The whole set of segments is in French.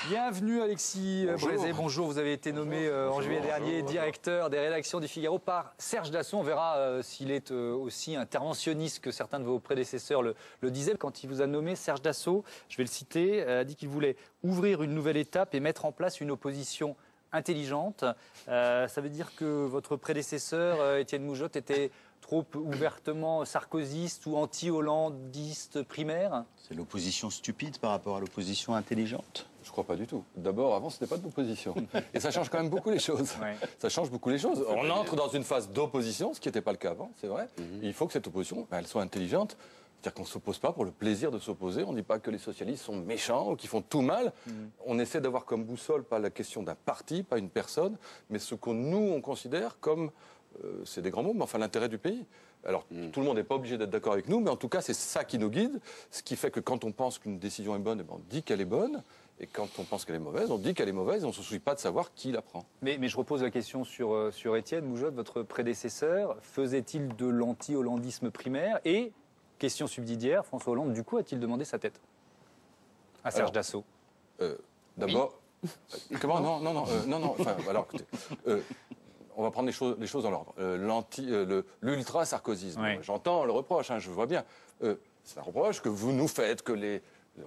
Bienvenue Alexis Brézé, bonjour. Vous avez été nommé en juillet dernier directeur des rédactions du Figaro par Serge Dassault. On verra s'il est aussi interventionniste que certains de vos prédécesseurs le disaient. Quand il vous a nommé, Serge Dassault, je vais le citer, a dit qu'il voulait ouvrir une nouvelle étape et mettre en place une opposition intelligente. Ça veut dire que votre prédécesseur, Étienne Moujotte, était trop ouvertement sarkozyste ou anti-hollandiste primaire? C'est l'opposition stupide par rapport à l'opposition intelligente? Je crois pas du tout. D'abord, avant, ce n'était pas de l'opposition. Et ça change quand même beaucoup les choses. Ouais. Ça change beaucoup les choses. On entre dans une phase d'opposition, ce qui n'était pas le cas avant, c'est vrai. Il faut que cette opposition, elle soit intelligente. C'est-à-dire qu'on ne s'oppose pas pour le plaisir de s'opposer. On ne dit pas que les socialistes sont méchants ou qu'ils font tout mal. On essaie d'avoir comme boussole pas la question d'un parti, pas une personne, mais ce que nous, on considère comme... c'est des grands mots, mais enfin l'intérêt du pays. Alors, tout le monde n'est pas obligé d'être d'accord avec nous, mais en tout cas, c'est ça qui nous guide. Ce qui fait que quand on pense qu'une décision est bonne, eh ben, on dit qu'elle est bonne. Et quand on pense qu'elle est mauvaise, on dit qu'elle est mauvaise et on ne se soucie pas de savoir qui la prend. Mais je repose la question sur Étienne Moujotte, votre prédécesseur. Faisait-il de l'anti-hollandisme primaire? Et, question subsidiaire, François Hollande, du coup, a-t-il demandé sa tête à Serge Dassault? D'abord... Comment? Non. Enfin, alors, écoutez... on va prendre les choses dans l'ordre. L'ultra-sarkozysme, oui. J'entends le reproche, je vois bien. C'est un reproche que vous nous faites, que les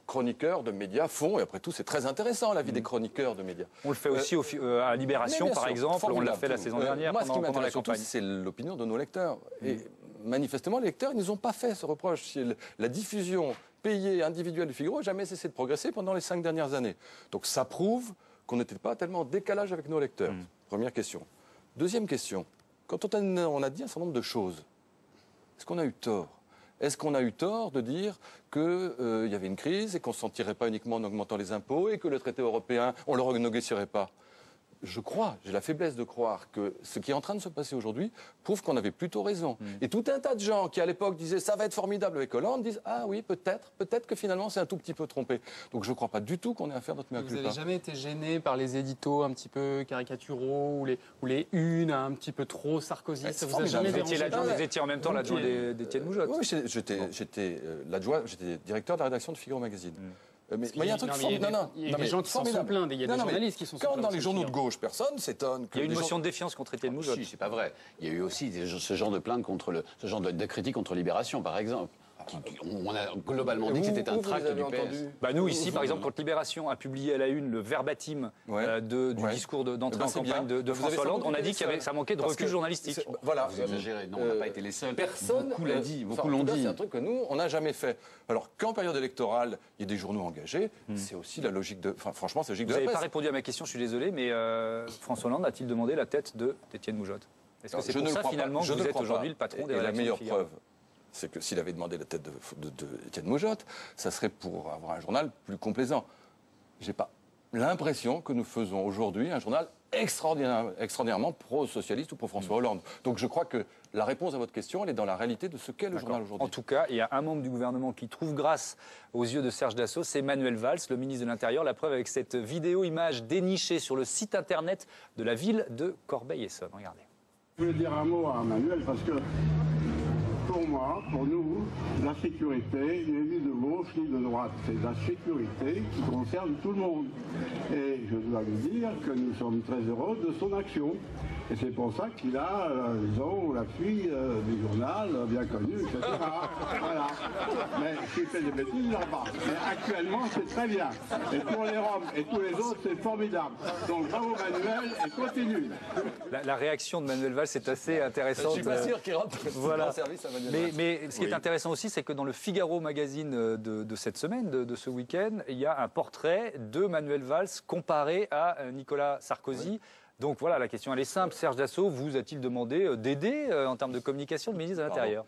chroniqueurs de médias font, et après tout, c'est très intéressant, l'avis des chroniqueurs de médias. On le fait aussi à Libération, par exemple, on l'a fait la saison dernière. Moi, ce qui m'intéresse surtout, c'est l'opinion de nos lecteurs. Et manifestement, les lecteurs, ils nous ont pas fait ce reproche. La diffusion payée individuelle du Figaro n'a jamais cessé de progresser pendant les 5 dernières années. Donc ça prouve qu'on n'était pas tellement en décalage avec nos lecteurs. Première question. Deuxième question, quand on a dit un certain nombre de choses, est-ce qu'on a eu tort? Est-ce qu'on a eu tort de dire qu'il y avait une crise et qu'on ne s'en tirerait pas uniquement en augmentant les impôts et que le traité européen, on ne le renégocierait pas? Je crois, j'ai la faiblesse de croire que ce qui est en train de se passer aujourd'hui prouve qu'on avait plutôt raison. Et tout un tas de gens qui, à l'époque, disaient « ça va être formidable avec Hollande » disent « ah oui, peut-être que finalement c'est un tout petit peu trompé ». Donc je ne crois pas du tout qu'on ait à faire notre mea culpa. Vous n'avez jamais été gêné par les éditos un petit peu caricaturaux ou les unes un petit peu trop sarkozystes? Ça vous a jamais dérangé? Vous étiez en même temps l'adjoint d'Étienne Moujotte. Oui, j'étais directeur de la rédaction de Figaro Magazine. Mais il y a un truc formidable. Il y a des gens qui s'en sont plaints, il y a des journalistes qui sont plaints. Quand dans les journaux de gauche, personne s'étonne que. Il y a une motion de défiance contre Étienne Moujotte. Si, c'est pas vrai. Il y a eu aussi ce genre de plainte contre ce genre de critique contre Libération, par exemple. On a globalement dit que c'était un tract du PS. Nous, ici, par exemple, quand Libération a publié à la une le verbatim du discours d'entrée en campagne de François Hollande, on a dit que ça manquait de recul journalistique. Voilà. Vous exagérez. Non, on n'a pas été les seuls. Personne. Beaucoup l'a dit. Beaucoup l'ont dit. C'est un truc que nous, on n'a jamais fait. Alors, qu'en période électorale, il y ait des journaux engagés, c'est aussi la logique de. Enfin, franchement, c'est la logique de la presse. Vous n'avez pas répondu à ma question, je suis désolé, mais François Hollande a-t-il demandé la tête d'Étienne Moujotte? Est-ce que c'est pour ça, finalement, que vous êtes aujourd'hui le patron des rédactions? La meilleure preuve, c'est que s'il avait demandé la tête d'Étienne Moujotte, ça serait pour avoir un journal plus complaisant. J'ai pas l'impression que nous faisons aujourd'hui un journal extraordinairement pro-socialiste ou pro-François Hollande. Donc je crois que la réponse à votre question, elle est dans la réalité de ce qu'est le journal aujourd'hui. En tout cas, il y a un membre du gouvernement qui trouve grâce aux yeux de Serge Dassault, c'est Manuel Valls, le ministre de l'Intérieur. La preuve avec cette vidéo-image dénichée sur le site internet de la ville de Corbeil-Essonnes. Regardez. Je voulais dire un mot à Manuel parce que pour moi, pour nous, la sécurité n'est ni de gauche ni de droite. C'est la sécurité qui concerne tout le monde. Et je dois lui dire que nous sommes très heureux de son action. Et c'est pour ça qu'il a, disons, l'appui du journal bien connu, etc. Voilà. Mais s'il fait des bêtises, il n'en pas. Mais actuellement, c'est très bien. Et pour les Roms et tous les autres, c'est formidable. Donc bravo Manuel et continue. La réaction de Manuel Valls est assez intéressante. Je suis pas sûr qu'il rentre voilà. service à Manuel Valls. Mais ce qui est intéressant aussi, c'est que dans le Figaro magazine de cette semaine, de ce week-end, il y a un portrait de Manuel Valls comparé à Nicolas Sarkozy. Oui. Donc voilà, la question elle est simple. Serge Dassault vous a-t-il demandé d'aider en termes de communication le ministre de l'Intérieur?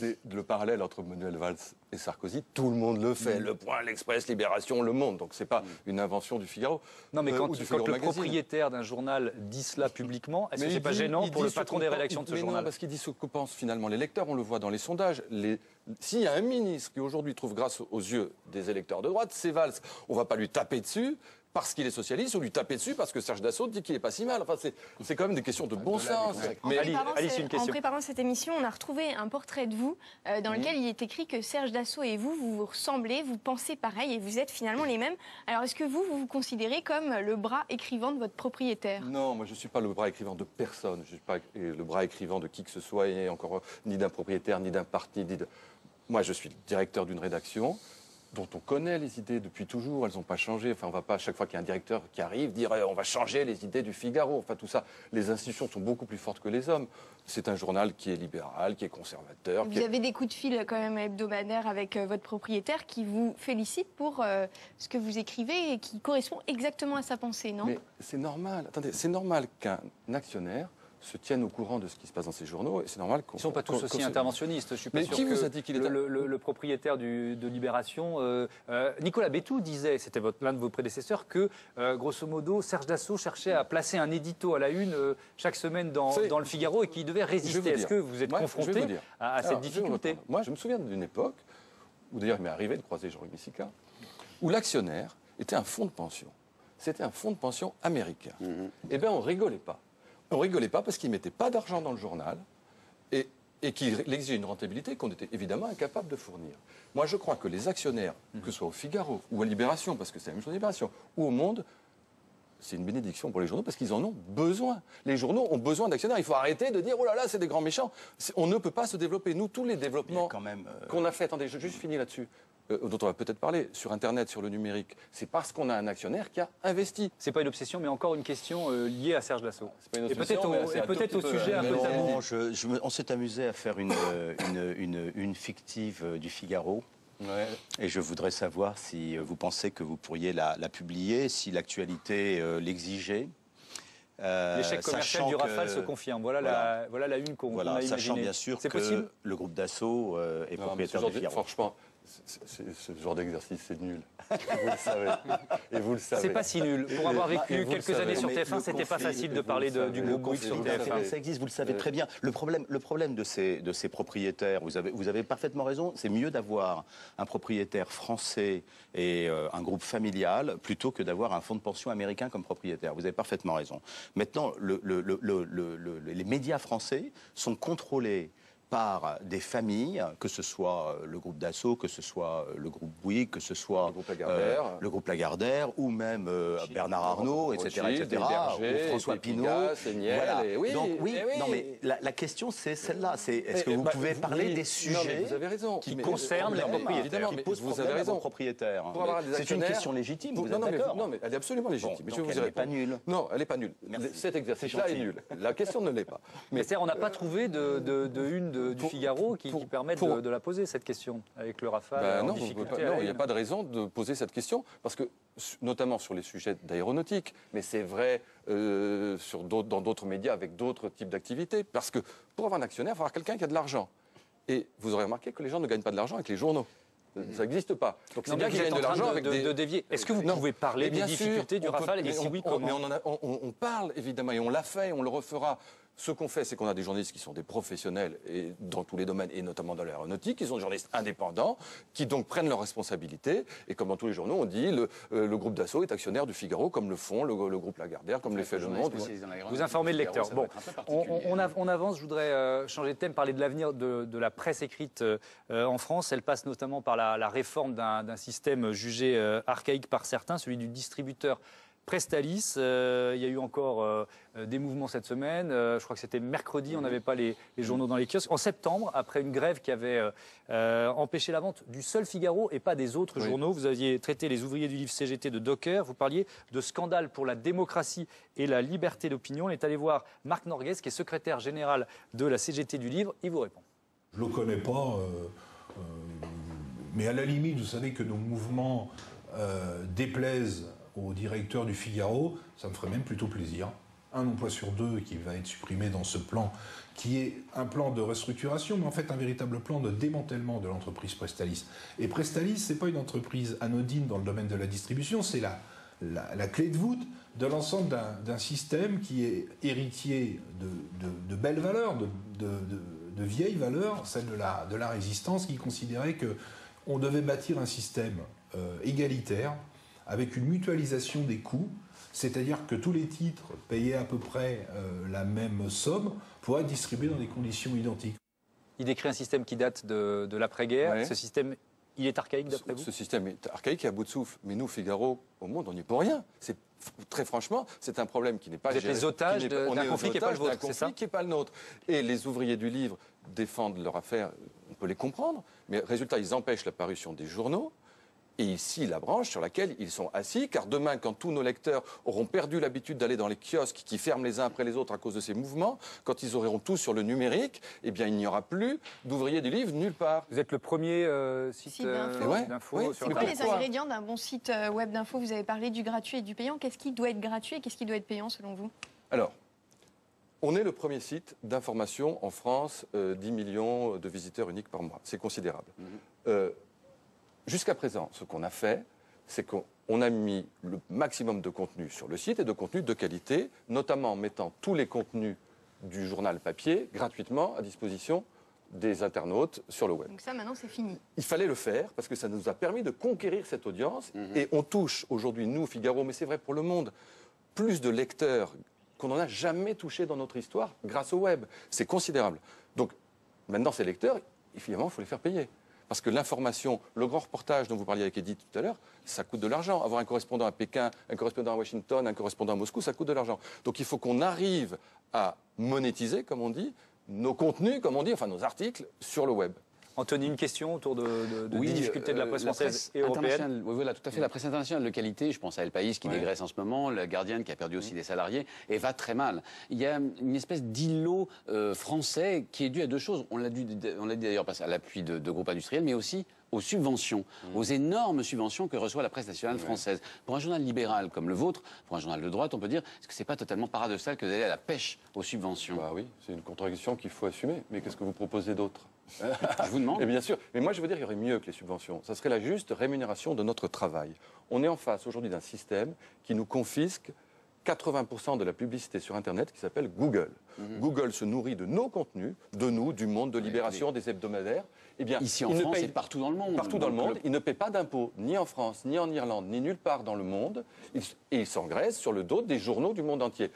Le parallèle entre Manuel Valls et Sarkozy, tout le monde le fait. Le Point, l'Express, Libération, Le Monde. Donc c'est pas une invention du Figaro. Non mais quand le propriétaire d'un journal dit cela publiquement, est-ce que c'est pas gênant pour le patron des rédactions de ce journal? Non, parce qu'il dit ce que pensent finalement les lecteurs. On le voit dans les sondages. S'il y a un ministre qui aujourd'hui trouve grâce aux yeux des électeurs de droite, c'est Valls. On va pas lui taper dessus parce qu'il est socialiste ou lui taper dessus parce que Serge Dassault dit qu'il n'est pas si mal. Enfin, c'est quand même des questions de bon sens. Mais Alice, une question. En préparant cette émission, on a retrouvé un portrait de vous dans lequel il est écrit que Serge Dassault et vous, vous vous ressemblez, vous pensez pareil et vous êtes finalement les mêmes. Alors est-ce que vous vous considérez comme le bras écrivant de votre propriétaire? Non, moi je ne suis pas le bras écrivant de personne. Je ne suis pas le bras écrivant de qui que ce soit, et encore ni d'un propriétaire, ni d'un parti. Moi je suis le directeur d'une rédaction dont on connaît les idées depuis toujours, elles n'ont pas changé. Enfin, on ne va pas, à chaque fois qu'il y a un directeur qui arrive, dire on va changer les idées du Figaro. Enfin, tout ça, les institutions sont beaucoup plus fortes que les hommes. C'est un journal qui est libéral, qui est conservateur. Vous avez des coups de fil quand même hebdomadaires avec votre propriétaire qui vous félicite pour ce que vous écrivez et qui correspond exactement à sa pensée, non? Mais c'est normal. Attendez, c'est normal qu'un actionnaire se tiennent au courant de ce qui se passe dans ces journaux, et c'est normal qu'on... Ils ne sont pas tous aussi interventionnistes. Je suis pas Mais sûr qui que vous a dit qu'il était... le propriétaire de Libération, Nicolas Bétou, disait, c'était l'un de vos prédécesseurs, que, grosso modo, Serge Dassault cherchait à placer un édito à la une chaque semaine dans le Figaro et qu'il devait résister. Est-ce que vous êtes confronté à cette difficulté? Moi, je me souviens d'une époque, où d'ailleurs il m'est arrivé de croiser Jean-Luc Messica, où l'actionnaire était un fonds de pension. C'était un fonds de pension américain. Eh bien, on ne rigolait pas. On ne rigolait pas parce qu'il ne mettait pas d'argent dans le journal et qu'il exigeait une rentabilité qu'on était évidemment incapable de fournir. Moi, je crois que les actionnaires, que ce soit au Figaro ou à Libération, parce que c'est la même chose à Libération, ou au Monde, c'est une bénédiction pour les journaux parce qu'ils en ont besoin. Les journaux ont besoin d'actionnaires. Il faut arrêter de dire « Oh là là, c'est des grands méchants ». On ne peut pas se développer. Nous, tous les développements qu'on a fait, attendez, je juste finis là-dessus, dont on va peut-être parler, sur Internet, sur le numérique, c'est parce qu'on a un actionnaire qui a investi. C'est pas une obsession, mais encore une question liée à Serge Dassault. C'est pas une Et obsession, peut-être au sujet un peu tabou. On s'est amusé à faire une fictive du Figaro. Ouais. Et je voudrais savoir si vous pensez que vous pourriez la publier, si l'actualité l'exigeait. L'échec commercial du Rafale se confirme. Voilà la une qu'on a imaginée. Sachant bien sûr que possible le groupe Dassault est propriétaire du Figaro. Franchement, ce genre d'exercice, c'est nul. Et vous le savez. Et vous le savez. C'est pas si nul. Pour avoir vécu quelques années sur TF1, c'était pas facile de parler du groupe Bouygues sur TF1. Ça existe, vous le savez très bien. Le problème de ces propriétaires, vous avez parfaitement raison, c'est mieux d'avoir un propriétaire français et un groupe familial plutôt que d'avoir un fonds de pension américain comme propriétaire. Vous avez parfaitement raison. Maintenant, les médias français sont contrôlés par des familles, que ce soit le groupe Dassault, que ce soit le groupe Bouygues, que ce soit le groupe Lagardère, ou même Bernard Arnault, etc., ou François Pinault. Voilà. Donc non, mais la question c'est celle-là. Est-ce que vous pouvez parler des sujets qui concernent les propriétaires, qui posent problème aux propriétaires? C'est une question légitime, vous êtes d'accord? Non, mais elle est absolument légitime. Donc elle n'est pas nulle. Non, elle n'est pas nulle. Cet exercice-là est nul. La question ne l'est pas. Mais c'est-à-dire, on n'a pas trouvé de une du Figaro qui permettent de la poser, cette question, avec le Rafale en difficulté. Non, il n'y a pas de raison de poser cette question, parce que, notamment sur les sujets d'aéronautique, mais c'est vrai dans d'autres médias avec d'autres types d'activités, parce que pour avoir un actionnaire, il faut avoir quelqu'un qui a de l'argent. Et vous aurez remarqué que les gens ne gagnent pas de l'argent avec les journaux. Ça n'existe pas. Donc c'est bien qu'ils gagnent de l'argent avec de dévier. Est-ce que vous pouvez parler des difficultés du Rafale et si oui, comment? Mais on parle, évidemment, et on l'a fait, et on le refera. Ce qu'on fait, c'est qu'on a des journalistes qui sont des professionnels et dans tous les domaines, et notamment dans l'aéronautique, qui sont des journalistes indépendants, qui donc prennent leurs responsabilités. Et comme dans tous les journaux, on dit le groupe Dassault est actionnaire du Figaro, comme le font le groupe Lagardère, comme les fait Le Monde. Vous informez le lecteur. Bon, on avance. Je voudrais changer de thème, parler de l'avenir de la presse écrite en France. Elle passe notamment par la réforme d'un système jugé archaïque par certains, celui du distributeur Prestalis. Il y a eu encore des mouvements cette semaine. Je crois que c'était mercredi, on n'avait pas les journaux dans les kiosques. En septembre, après une grève qui avait empêché la vente du seul Figaro et pas des autres journaux, vous aviez traité les ouvriers du livre CGT de docker. Vous parliez de scandale pour la démocratie et la liberté d'opinion. On est allé voir Marc Norguez, qui est secrétaire général de la CGT du livre. Il vous répond. Je ne le connais pas, mais à la limite, vous savez que nos mouvements déplaisent au directeur du Figaro, ça me ferait même plutôt plaisir. Un emploi sur deux qui va être supprimé dans ce plan, qui est un plan de restructuration, mais en fait un véritable plan de démantèlement de l'entreprise Prestalis. Et Prestalis, ce n'est pas une entreprise anodine dans le domaine de la distribution, c'est la clé de voûte de l'ensemble d'un système qui est héritier de belles valeurs, de vieilles valeurs, celle de la résistance, qui considérait qu'on devait bâtir un système égalitaire, avec une mutualisation des coûts, c'est-à-dire que tous les titres payaient à peu près la même somme pourraient être distribués dans des conditions identiques. Il décrit un système qui date de l'après-guerre. Ce système Il est archaïque d'après vous? Ce système est archaïque et à bout de souffle. Mais nous, Figaro, au Monde, on n'y est pour rien. Très franchement, c'est un problème qui n'est pas Vous êtes les otages d'un conflit qui n'est pas le vôtre, c'est ça? Qui n'est pas le nôtre. Et les ouvriers du livre défendent leur affaire, on peut les comprendre, mais résultat, ils empêchent la parution des journaux. Et ici, la branche sur laquelle ils sont assis, car demain, quand tous nos lecteurs auront perdu l'habitude d'aller dans les kiosques qui ferment les uns après les autres à cause de ces mouvements, quand ils auront tout sur le numérique, eh bien, il n'y aura plus d'ouvriers du livre nulle part. Vous êtes le premier site d'info. d'info. C'est quoi les ingrédients d'un bon site web d'info? Vous avez parlé du gratuit et du payant. Qu'est-ce qui doit être gratuit et qu'est-ce qui doit être payant selon vous? Alors, on est le premier site d'information en France, 10 millions de visiteurs uniques par mois. C'est considérable. Jusqu'à présent, ce qu'on a fait, c'est qu'on a mis le maximum de contenu sur le site et de contenu de qualité, notamment en mettant tous les contenus du journal papier gratuitement à disposition des internautes sur le web. Donc ça, maintenant, c'est fini. Il fallait le faire parce que ça nous a permis de conquérir cette audience. Et on touche aujourd'hui, nous, Figaro, mais c'est vrai pour le monde, plus de lecteurs qu'on n'en a jamais touché dans notre histoire grâce au web. C'est considérable. Donc maintenant, ces lecteurs, finalement, il faut les faire payer. Parce que l'information, le grand reportage dont vous parliez avec Edith tout à l'heure, ça coûte de l'argent. Avoir un correspondant à Pékin, un correspondant à Washington, un correspondant à Moscou, ça coûte de l'argent. Donc il faut qu'on arrive à monétiser, comme on dit, nos contenus, comme on dit, enfin nos articles, sur le web. Anthony, une question autour des difficultés de la presse française et européenne. Oui, voilà, tout à fait. La presse internationale de qualité, je pense à El País qui dégraisse en ce moment, la Guardian qui a perdu aussi des salariés, et va très mal. Il y a une espèce d'îlot français qui est dû à deux choses. On l'a dit d'ailleurs à l'appui de groupes industriels, mais aussi aux subventions, aux énormes subventions que reçoit la presse nationale française. Pour un journal libéral comme le vôtre, pour un journal de droite, on peut dire, est-ce que c'est pas totalement paradoxal que d'aller à la pêche aux subventions? Bah oui, c'est une contradiction qu'il faut assumer. Mais qu'est-ce que vous proposez d'autre? Je vous demande. Et bien sûr. Mais moi, je veux dire, il y aurait mieux que les subventions. Ça serait la juste rémunération de notre travail. On est en face aujourd'hui d'un système qui nous confisque 80% de la publicité sur Internet qui s'appelle Google. Google se nourrit de nos contenus, de nous, du Monde, de Libération, des hebdomadaires. Eh bien, ici en France et partout dans le monde. Partout dans le monde. Il ne paie pas d'impôts, ni en France, ni en Irlande, ni nulle part dans le monde. Et il s'engraisse sur le dos des journaux du monde entier.